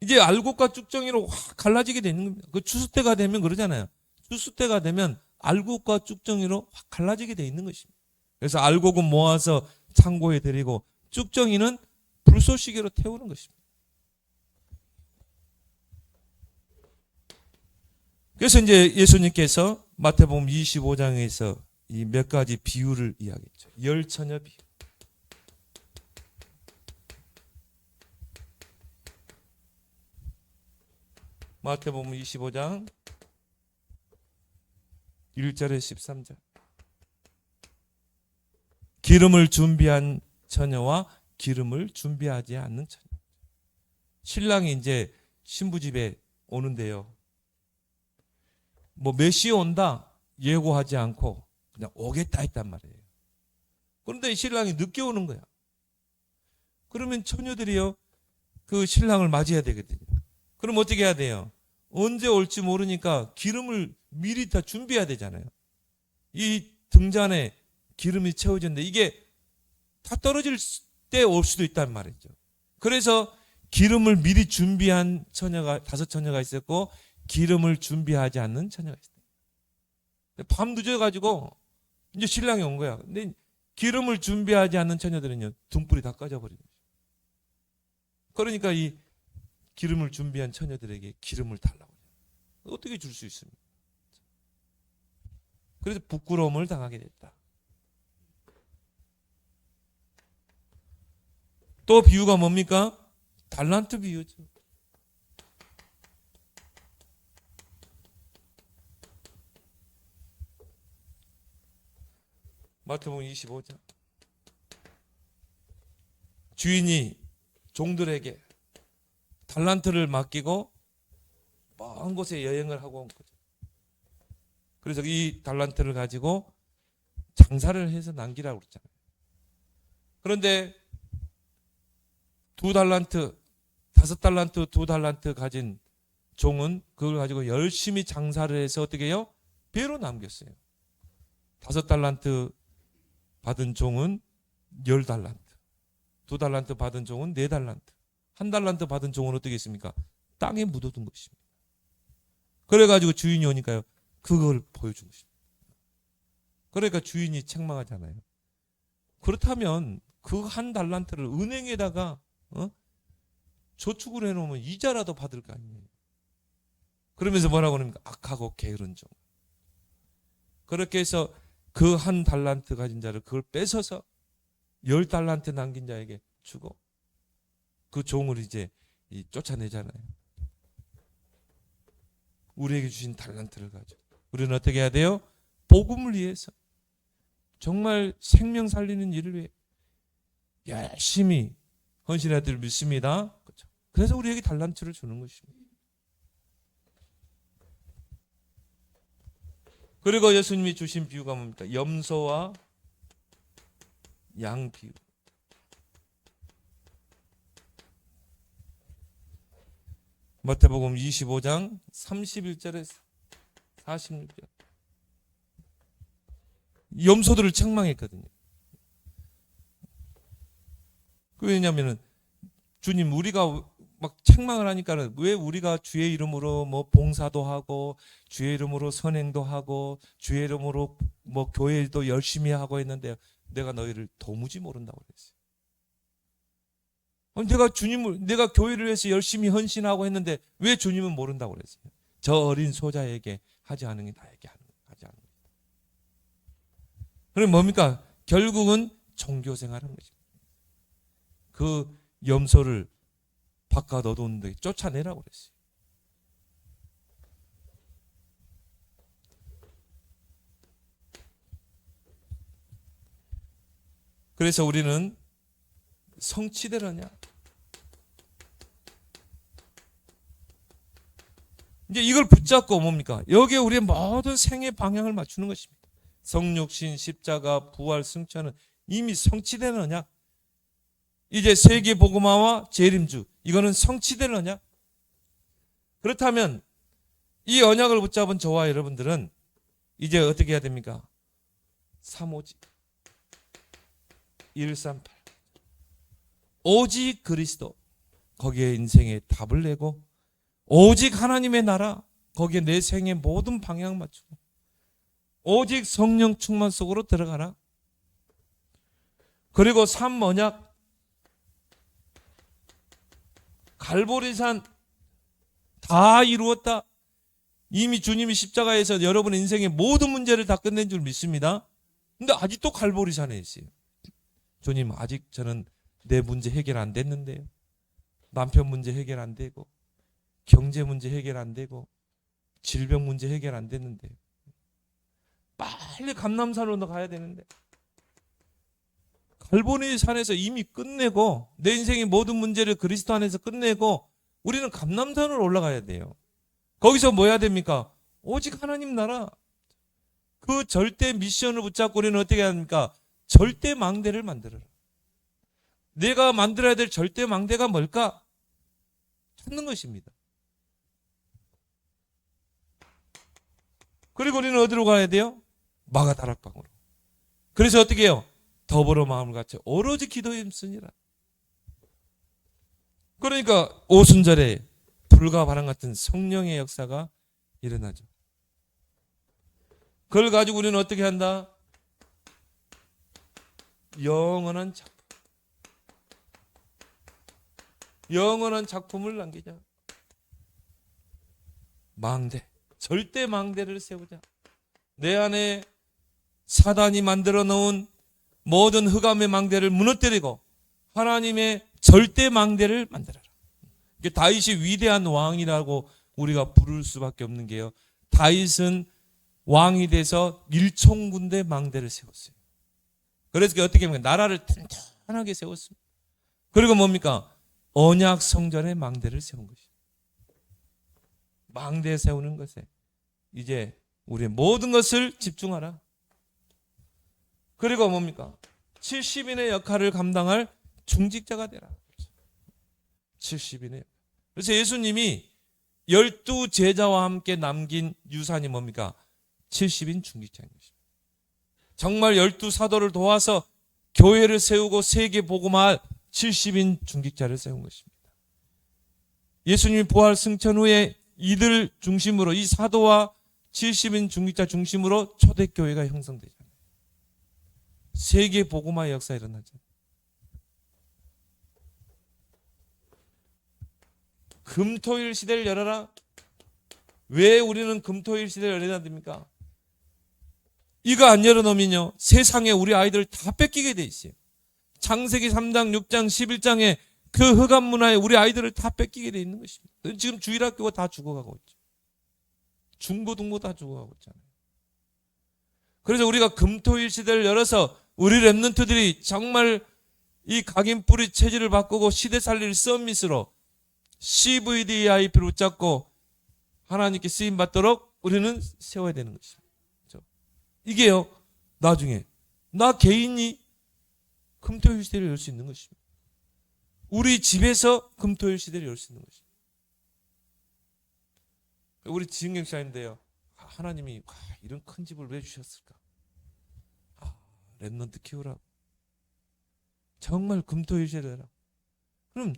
이제 알곡과 쭉정이로 확 갈라지게 되는 겁니다. 그 추수 때가 되면 그러잖아요. 추수 때가 되면 알곡과 쭉정이로 확 갈라지게 돼 있는 것입니다. 그래서 알곡은 모아서 창고에 들이고 쭉정이는 불쏘시개로 태우는 것입니다. 그래서 이제 예수님께서 마태복음 25장에서 이 몇 가지 비유를 이야기했죠. 열처녀 비유. 마태복음 25장 1절에 13절. 기름을 준비한 처녀와 기름을 준비하지 않는 처녀. 신랑이 이제 신부 집에 오는데요. 몇 시에 온다 예고하지 않고 그냥 오겠다 했단 말이에요. 그런데 이 신랑이 늦게 오는 거야. 그러면 처녀들이요, 그 신랑을 맞이해야 되거든요. 그럼 어떻게 해야 돼요? 언제 올지 모르니까 기름을 미리 다 준비해야 되잖아요. 이 등잔에 기름이 채워졌는데 이게 다 떨어질 때 올 수도 있단 말이죠. 그래서 기름을 미리 준비한 처녀가, 5처녀가 있었고, 기름을 준비하지 않는 처녀가 있어요. 밤 늦어가지고 이제 신랑이 온 거야. 근데 기름을 준비하지 않는 처녀들은요, 등불이 다 꺼져버린 거죠. 그러니까 이 기름을 준비한 처녀들에게 기름을 달라고 해요. 어떻게 줄 수 있습니까? 그래서 부끄러움을 당하게 됐다. 또 비유가 뭡니까? 달란트 비유죠. 마태복음 25장. 주인이 종들에게 달란트를 맡기고 먼 곳에 여행을 하고 온 거죠. 그래서 이 달란트를 가지고 장사를 해서 남기라고 그랬잖아요. 그런데 2달란트, 5달란트, 2달란트 가진 종은 그걸 가지고 열심히 장사를 해서 어떻게 해요? 배로 남겼어요. 5달란트 받은 종은 10달란트, 2달란트 받은 종은 4달란트, 1달란트 받은 종은 어떻게 했습니까? 땅에 묻어둔 것입니다. 그래가지고 주인이 오니까요, 그걸 보여준 것입니다. 그러니까 주인이 책망하잖아요. 그렇다면 그 1달란트를 은행에다가 저축을 해놓으면 이자라도 받을 거 아니에요. 그러면서 뭐라고 합니까? 악하고 게으른 종. 그렇게 해서 그 1달란트 가진 자를 그걸 뺏어서 10달란트 남긴 자에게 주고 그 종을 이제 쫓아내잖아요. 우리에게 주신 달란트를 가지고 우리는 어떻게 해야 돼요? 복음을 위해서, 정말 생명 살리는 일을 위해 열심히 헌신해야 될 믿습니다. 그렇죠? 그래서 우리에게 달란트를 주는 것입니다. 그리고 예수님이 주신 비유가 뭡니까? 염소와 양 비유. 마태복음 25장 31절에서 46절. 염소들을 책망했거든요. 왜냐하면 주님, 우리가 막 책망을 하니까는 왜 우리가 주의 이름으로 뭐 봉사도 하고 주의 이름으로 선행도 하고 주의 이름으로 뭐 교회도 열심히 하고 했는데 내가 너희를 도무지 모른다고 그랬어요. 내가 교회를 위해서 열심히 헌신하고 했는데 왜 주님은 모른다고 그랬어요? 저 어린 소자에게 하지 않은 게 나에게 하지 않은 거예요. 그럼 뭡니까? 결국은 종교 생활한 것입니다. 그 염소를 바깥 얻었는데 쫓아내라고 그랬어요. 그래서 우리는 성취되느냐? 이제 이걸 붙잡고 뭡니까? 여기에 우리의 모든 생의 방향을 맞추는 것입니다. 성육신, 십자가, 부활, 승천은 이미 성취되느냐? 이제 세계 복음화와 재림주, 이거는 성취되느냐? 그렇다면 이 언약을 붙잡은 저와 여러분들은 이제 어떻게 해야 됩니까? 3오직 138 오직 그리스도, 거기에 인생의 답을 내고 오직 하나님의 나라, 거기에 내 생의 모든 방향을 맞추고 오직 성령 충만 속으로 들어가라. 그리고 3언약, 갈보리산 다 이루었다. 이미 주님이 십자가에서 여러분의 인생의 모든 문제를 다 끝낸 줄 믿습니다. 근데 아직도 갈보리산에 있어요. 주님, 아직 저는 내 문제 해결 안 됐는데요. 남편 문제 해결 안 되고 경제 문제 해결 안 되고 질병 문제 해결 안 됐는데 빨리 감람산으로 가야 되는데 갈보리산에서 이미 끝내고 내 인생의 모든 문제를 그리스도 안에서 끝내고 우리는 감람산으로 올라가야 돼요. 거기서 뭐 해야 됩니까? 오직 하나님 나라, 그 절대 미션을 붙잡고 우리는 어떻게 해야 합니까? 절대 망대를 만들어라. 내가 만들어야 될 절대 망대가 뭘까? 찾는 것입니다. 그리고 우리는 어디로 가야 돼요? 마가다락방으로. 그래서 어떻게 해요? 더불어 마음을 같이 오로지 기도에 힘쓰니라. 그러니까 오순절에 불과 바람 같은 성령의 역사가 일어나죠. 그걸 가지고 우리는 어떻게 한다? 영원한 작품. 영원한 작품을 남기자. 망대. 절대 망대를 세우자. 내 안에 사단이 만들어 놓은 모든 흑암의 망대를 무너뜨리고 하나님의 절대 망대를 만들어라. 이게 다윗이 위대한 왕이라고 우리가 부를 수밖에 없는 게요. 다윗은 왕이 돼서 일총군대 망대를 세웠어요. 그래서 어떻게 하면 나라를 튼튼하게 세웠습니다. 그리고 뭡니까? 언약 성전의 망대를 세운 것이죠. 망대 세우는 것에 이제 우리의 모든 것을 집중하라. 그리고 뭡니까? 70인의 역할을 감당할 중직자가 되라. 70인의. 그래서 예수님이 12제자와 함께 남긴 유산이 뭡니까? 70인 중직자인 것입니다. 정말 12사도를 도와서 교회를 세우고 세계 복음화할 70인 중직자를 세운 것입니다. 예수님이 부활 승천 후에 이들 중심으로 이 사도와 70인 중직자 중심으로 초대교회가 형성되잖아요. 세계 복음화의 역사가 일어나죠. 금토일 시대를 열어라. 왜 우리는 금토일 시대를 열어야 됩니까? 이거 안 열어놓으면요 세상에 우리 아이들 다 뺏기게 돼 있어요. 창세기 3장, 6장, 11장에 그 흑암 문화에 우리 아이들을 다 뺏기게 돼 있는 것입니다. 지금 주일학교가 다 죽어가고 있죠. 중고등부 다 죽어가고 있잖아요. 그래서 우리가 금토일 시대를 열어서 우리 랩런트들이 정말 이 각인 뿌리 체질을 바꾸고 시대 살릴 서밋으로 CVDIP를 붙잡고 하나님께 쓰임 받도록 우리는 세워야 되는 것입니다. 그렇죠? 이게요 나중에 나 개인이 금토일 시대를 열 수 있는 것입니다. 우리 집에서 금토일 시대를 열 수 있는 것입니다. 우리 지은경사인데요. 하나님이 이런 큰 집을 왜 주셨을까? 랩런트 키우라고. 정말 금토일 시대를 해라. 그럼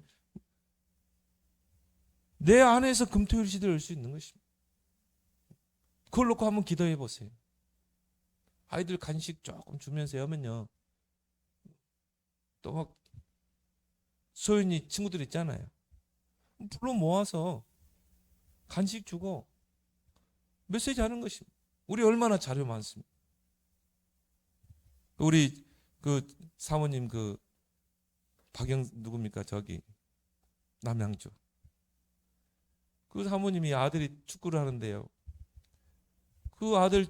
내 안에서 금토일 시대를 열 수 있는 것입니다. 그걸 놓고 한번 기도해 보세요. 아이들 간식 조금 주면서 하면요. 또 막 소윤이 친구들 있잖아요. 불러 모아서 간식 주고 메시지 하는 것입니다. 우리 얼마나 자료 많습니까? 우리 그 사모님 그 박영 누굽니까? 저기 남양주. 그 사모님이 아들이 축구를 하는데요. 그 아들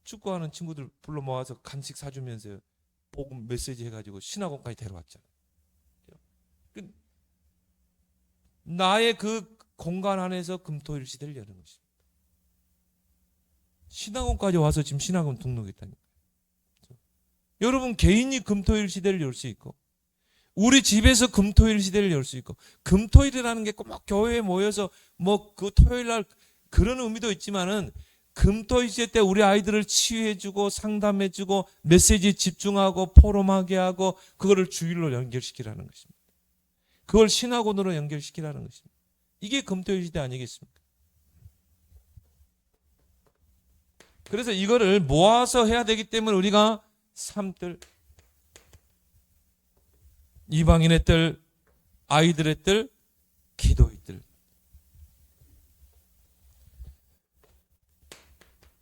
축구하는 친구들 불러 모아서 간식 사주면서 복음 메시지 해가지고 신학원까지 데려왔잖아요. 나의 그 공간 안에서 금토일 시대를 여는 것입니다. 신학원까지 와서 지금 신학원 등록했다니까요. 여러분 개인이 금토일 시대를 열 수 있고 우리 집에서 금토일 시대를 열 수 있고 금토일이라는 게 꼭 교회에 모여서 뭐 그 토요일 날 그런 의미도 있지만은 금토일 시대 때 우리 아이들을 치유해주고 상담해주고 메시지에 집중하고 포럼하게 하고 그거를 주일로 연결시키라는 것입니다. 그걸 신학원으로 연결시키라는 것입니다. 이게 금토일 시대 아니겠습니까? 그래서 이거를 모아서 해야 되기 때문에 우리가 삶들, 이방인의 뜰, 아이들의 뜰, 기도의 뜰.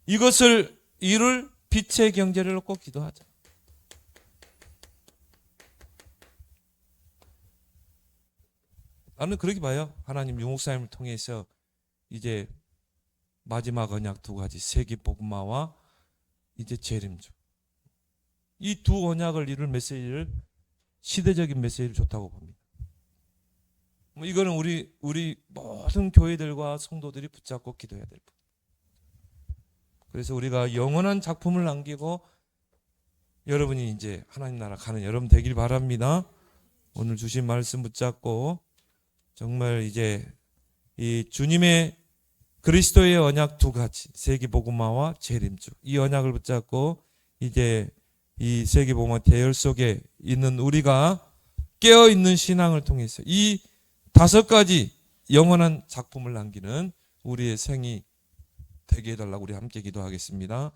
이것을 이룰 빛의 경제를 놓고 기도하자. 나는 그렇게 봐요. 하나님 유목사님을 통해서 이제 마지막 언약 두 가지, 세계 복음화와 이제 재림주. 이 두 언약을 이룰 메시지를 시대적인 메시지를 좋다고 봅니다. 이거는 우리 모든 교회들과 성도들이 붙잡고 기도해야 될 것. 그래서 우리가 영원한 작품을 남기고 여러분이 이제 하나님 나라 가는 여러분 되길 바랍니다. 오늘 주신 말씀 붙잡고 정말 이제 이 주님의 그리스도의 언약 두 가지, 세계복음화와 재림주, 이 언약을 붙잡고 이제 이 세계복음화 대열 속에 있는 우리가 깨어있는 신앙을 통해서 이 5가지 영원한 작품을 남기는 우리의 생이 되게 해달라고 우리 함께 기도하겠습니다.